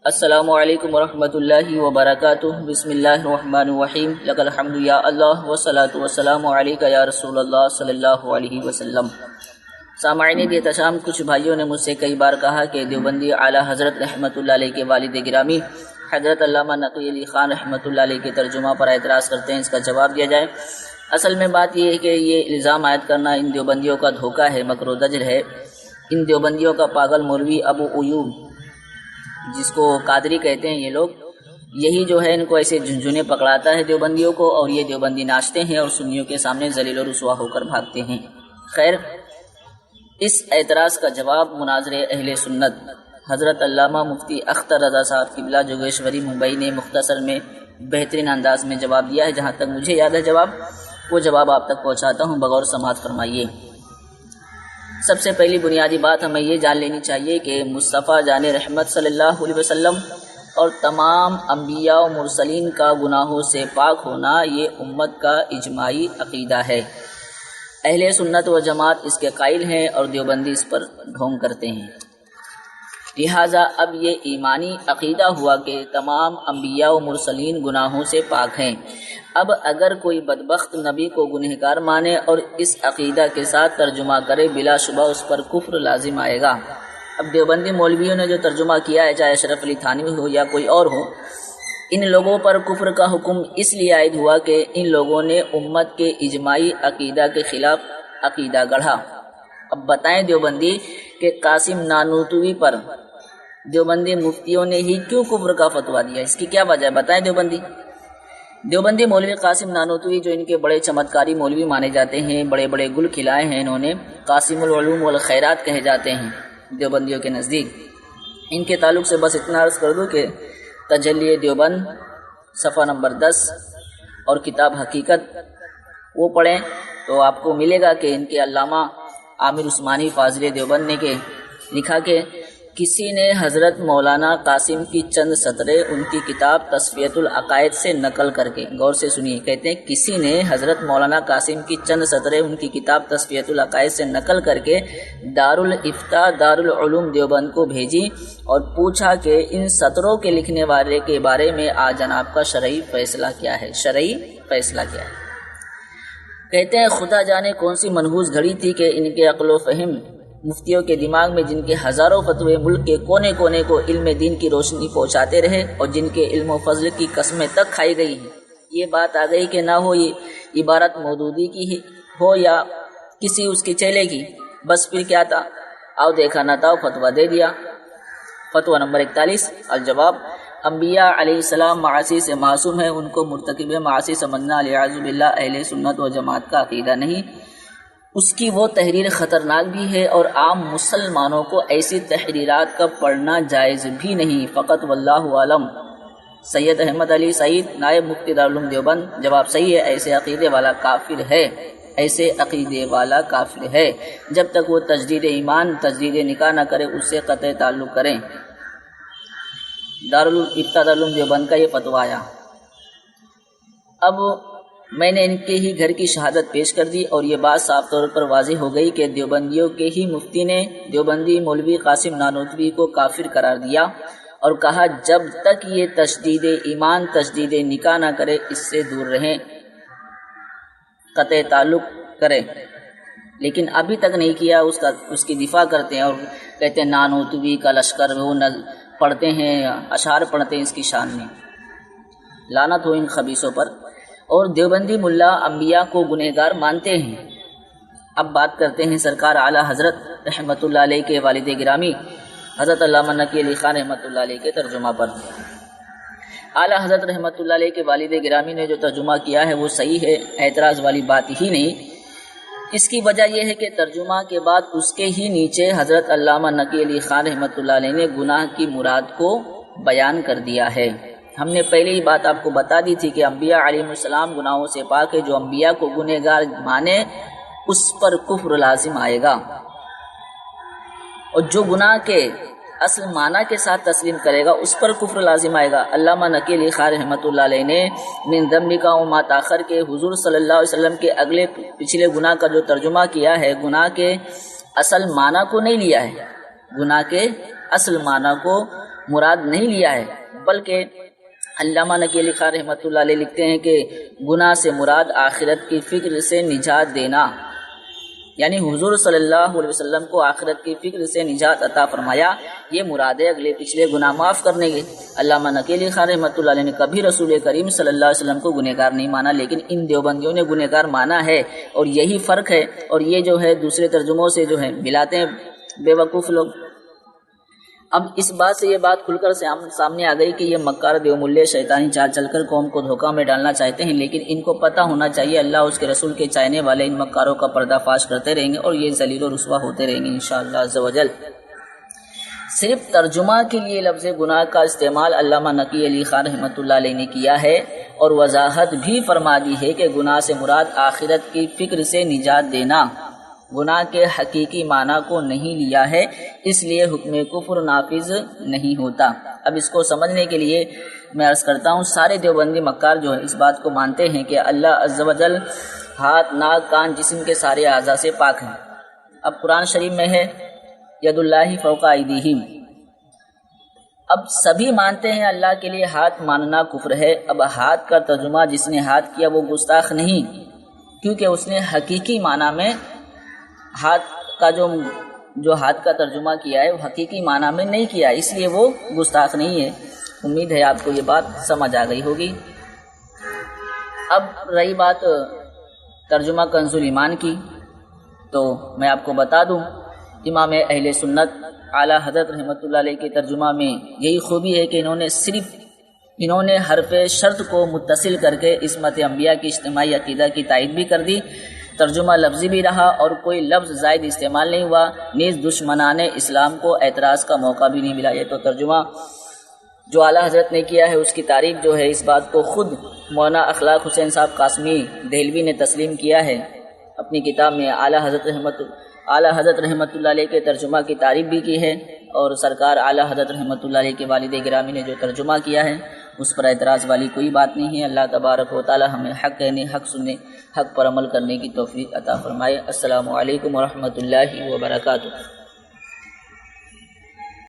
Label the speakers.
Speaker 1: السلام علیکم ورحمۃ اللہ وبرکاتہ۔ بسم اللہ الرحمن الرحیم۔ لک الحمد یا اللہ والصلاۃ والسلام علیک یا رسول اللہ صلی اللہ علیہ وسلم۔ سامعین احتشام، کچھ بھائیوں نے مجھ سے کئی بار کہا کہ دیوبندی اعلیٰ حضرت رحمۃ اللہ علیہ کے والد گرامی حضرت علامہ نقی علی خان رحمۃ اللہ علیہ کے ترجمہ پر اعتراض کرتے ہیں، اس کا جواب دیا جائے۔ اصل میں بات یہ ہے کہ یہ الزام عائد کرنا ان دیوبندیوں کا دھوکہ ہے، مکر و دجل ہے۔ ان دیوبندیوں کا پاگل مولوی ابو ایوب، جس کو قادری کہتے ہیں یہ لوگ، یہی جو ہے ان کو ایسے جھنجھنے پکڑاتا ہے دیوبندیوں کو، اور یہ دیوبندی ناچتے ہیں اور سنیوں کے سامنے ذلیل و رسوا ہو کر بھاگتے ہیں۔ خیر، اس اعتراض کا جواب مناظر اہل سنت حضرت علامہ مفتی اختر رضا صاحب قبلہ جوگیشوری ممبئی نے مختصر میں بہترین انداز میں جواب دیا ہے۔ جہاں تک مجھے یاد ہے وہ جواب آپ تک پہنچاتا ہوں، بغور سماعت فرمائیے۔ سب سے پہلی بنیادی بات ہمیں یہ جان لینی چاہیے کہ مصطفیٰ جان رحمت صلی اللہ علیہ وسلم اور تمام انبیاء و مرسلین کا گناہوں سے پاک ہونا یہ امت کا اجماعی عقیدہ ہے۔ اہل سنت و جماعت اس کے قائل ہیں اور دیوبندی اس پر ڈھونگ کرتے ہیں۔ لہٰذا اب یہ ایمانی عقیدہ ہوا کہ تمام انبیاء و مرسلین گناہوں سے پاک ہیں۔ اب اگر کوئی بدبخت نبی کو گنہگار مانے اور اس عقیدہ کے ساتھ ترجمہ کرے، بلا شبہ اس پر کفر لازم آئے گا۔ اب دیوبندی مولویوں نے جو ترجمہ کیا ہے، چاہے اشرف علی تھانوی ہو یا کوئی اور ہو، ان لوگوں پر کفر کا حکم اس لیے عائد ہوا کہ ان لوگوں نے امت کے اجماعی عقیدہ کے خلاف عقیدہ گڑھا۔ اب بتائیں دیوبندی کہ قاسم نانوتوی پر دیوبندی مفتیوں نے ہی کیوں کفر کا فتویٰ دیا؟ اس کی کیا وجہ ہے؟ بتائیں دیوبندی مولوی قاسم نانوتوی، جو ان کے بڑے چمتکاری مولوی مانے جاتے ہیں، بڑے بڑے گل کھلائے ہیں انہوں نے، قاسم العلوم والخیرات کہے جاتے ہیں دیوبندیوں کے نزدیک۔ ان کے تعلق سے بس اتنا عرض کر دوں کہ تجلی دیوبند صفحہ نمبر 10 اور کتاب حقیقت وہ پڑھیں تو آپ کو ملے گا کہ ان کے علامہ عامر عثمانی فاضل دیوبند نے لکھا کہ کسی نے حضرت مولانا قاسم کی چند سطریں ان کی کتاب تصفیۃ العقائد سے نقل کر کے، غور سے سنیے، کہتے ہیں کسی نے حضرت مولانا قاسم کی چند سطریں ان کی کتاب تصفیۃ العقائد سے نقل کر کے دارالافتاء دارالعلوم دیوبند کو بھیجی اور پوچھا کہ ان سطروں کے لکھنے والے کے بارے میں جناب کا شرعی فیصلہ کیا ہے؟ شرعی فیصلہ کیا ہے؟ کہتے ہیں خدا جانے کون سی منحوس گھڑی تھی کہ ان کے عقل و فہم مفتیوں کے دماغ میں، جن کے ہزاروں فتوے ملک کے کونے کونے کو علم دین کی روشنی پہنچاتے رہے اور جن کے علم و فضل کی قسمیں تک کھائی گئی ہیں، یہ بات آ گئی کہ نہ ہو یہ عبارت مودودی کی ہی ہو یا کسی اس کے چیلے کی، بس پھر کیا تھا؟ آؤ دیکھا نہ تھا، فتویٰ دے دیا۔ فتویٰ نمبر 41، الجواب: انبیاء علیہ السلام معاصی سے معصوم ہیں، ان کو مرتکب معاصی سمجھنا والعیاذ باللہ اہل سنت و جماعت کا عقیدہ نہیں۔ اس کی وہ تحریر خطرناک بھی ہے اور عام مسلمانوں کو ایسی تحریرات کا پڑھنا جائز بھی نہیں۔ فقط واللہ عالم۔ سید احمد علی سعید، نائب مفتی دارالعلوم دیوبند: جواب صحیح ہے، ایسے عقیدے والا کافر ہے، ایسے عقیدے والا کافر ہے۔ جب تک وہ تجدید ایمان، تجدید نکاح نہ کرے، اس سے قطع تعلق کریں۔ دارالعلوم دیوبند کا یہ فتویٰ آیا۔ اب میں نے ان کے ہی گھر کی شہادت پیش کر دی اور یہ بات صاف طور پر واضح ہو گئی کہ دیوبندیوں کے ہی مفتی نے دیوبندی مولوی قاسم نانوتوی کو کافر قرار دیا اور کہا جب تک یہ تجدید ایمان، تجدید نکاح نہ کرے، اس سے دور رہیں، قطع تعلق کریں۔ لیکن ابھی تک نہیں کیا، اس کی دفاع کرتے ہیں اور کہتے ہیں نانوتوی کا لشکر، وہ پڑھتے ہیں، اشعار پڑھتے ہیں اس کی شان میں۔ لعنت ہو ان خبیثوں پر۔ اور دیوبندی ملا انبیاء کو گنہگار مانتے ہیں۔ اب بات کرتے ہیں سرکار اعلیٰ حضرت رحمۃ اللہ علیہ کے والد گرامی حضرت علامہ نقی علی خان رحمۃ اللہ علیہ کے ترجمہ پر۔ اعلیٰ حضرت رحمۃ اللہ علیہ کے والد گرامی نے جو ترجمہ کیا ہے وہ صحیح ہے، اعتراض والی بات ہی نہیں۔ اس کی وجہ یہ ہے کہ ترجمہ کے بعد اس کے ہی نیچے حضرت علامہ نقی علی خان رحمۃ اللہ علیہ نے گناہ کی مراد کو بیان کر دیا ہے۔ ہم نے پہلے ہی بات آپ کو بتا دی تھی کہ انبیاء علیہ السلام گناہوں سے پاک ہے، جو انبیاء کو گنہگار مانے اس پر کفر لازم آئے گا، اور جو گناہ کے اصل معنی کے ساتھ تسلیم کرے گا اس پر کفر لازم آئے گا۔ علامہ نقی علی خان رحمۃ اللہ علیہ نے من ذنبک و ما تاخر کے حضور صلی اللہ علیہ وسلم کے اگلے پچھلے گناہ کا جو ترجمہ کیا ہے، گناہ کے اصل معنی کو نہیں لیا ہے، گناہ کے اصل معنی کو مراد نہیں لیا ہے، بلکہ علامہ نقی علی خان رحمۃ اللہ علیہ لکھتے ہیں کہ گناہ سے مراد آخرت کی فکر سے نجات دینا، یعنی حضور صلی اللہ علیہ وسلم کو آخرت کی فکر سے نجات عطا فرمایا، یہ مراد ہے اگلے پچھلے گناہ معاف کرنے کے۔ علامہ نقی علی خان رحمۃ اللہ علیہ نے کبھی رسول کریم صلی اللہ علیہ وسلم کو گنہگار نہیں مانا، لیکن ان دیوبندیوں نے گنہگار مانا ہے، اور یہی فرق ہے، اور یہ جو ہے دوسرے ترجموں سے جو ہے ملاتے ہیں بے وقوف لوگ۔ اب اس بات سے یہ بات کھل کر سامنے آ گئی کہ یہ مکار دیوملے شیطانی چال چل کر قوم کو دھوکہ میں ڈالنا چاہتے ہیں، لیکن ان کو پتہ ہونا چاہیے اللہ اس کے رسول کے چاہنے والے ان مکاروں کا پردہ فاش کرتے رہیں گے، اور یہ ذلیل و رسوا ہوتے رہیں گے انشاءاللہ عز و جل۔ صرف ترجمہ کے لیے لفظ گناہ کا استعمال علامہ نقی علی خان رحمۃ اللہ علیہ نے کیا ہے، اور وضاحت بھی فرما دی ہے کہ گناہ سے مراد آخرت کی فکر سے نجات دینا، گناہ کے حقیقی معنی کو نہیں لیا ہے، اس لیے حکم کفر نافذ نہیں ہوتا۔ اب اس کو سمجھنے کے لیے میں عرض کرتا ہوں، سارے دیوبندی مکار جو ہے اس بات کو مانتے ہیں کہ اللہ عز و جل ہاتھ، ناک، کان، جسم کے سارے اعضاء سے پاک ہیں۔ اب قرآن شریف میں ہے ید اللہ فوق ایدیہم، اب سبھی مانتے ہیں اللہ کے لیے ہاتھ ماننا کفر ہے۔ اب ہاتھ کا ترجمہ جس نے ہاتھ کیا وہ گستاخ نہیں، کیونکہ اس نے حقیقی معنی میں ہاتھ کا جو ہاتھ کا ترجمہ کیا ہے وہ حقیقی معنی میں نہیں کیا، اس لیے وہ گستاخ نہیں ہے۔ امید ہے آپ کو یہ بات سمجھ آ گئی ہوگی۔ اب رہی بات ترجمہ کنز الایمان کی، تو میں آپ کو بتا دوں امام اہل سنت اعلیٰ حضرت رحمۃ اللہ علیہ کے ترجمہ میں یہی خوبی ہے کہ انہوں نے حرف شرط کو متصل کر کے عصمت انبیاء کی اجتماعی عقیدہ کی تائید بھی کر دی، ترجمہ لفظی بھی رہا اور کوئی لفظ زائد استعمال نہیں ہوا، نیز دشمنان اسلام کو اعتراض کا موقع بھی نہیں ملا۔ یہ تو ترجمہ جو اعلیٰ حضرت نے کیا ہے اس کی تعریف جو ہے اس بات کو خود مولانا اخلاق حسین صاحب قاسمی دہلوی نے تسلیم کیا ہے اپنی کتاب میں۔ اعلیٰ حضرت رحمۃ اللہ علیہ کے ترجمہ کی تعریف بھی کی ہے، اور سرکار اعلیٰ حضرت رحمۃ اللہ علیہ کے والد گرامی نے جو ترجمہ کیا ہے اس پر اعتراض والی کوئی بات نہیں ہے۔ اللہ تبارک و تعالی ہمیں حق کہنے، حق سننے، حق پر عمل کرنے کی توفیق عطا فرمائے۔ السلام علیکم ورحمۃ اللہ وبرکاتہ۔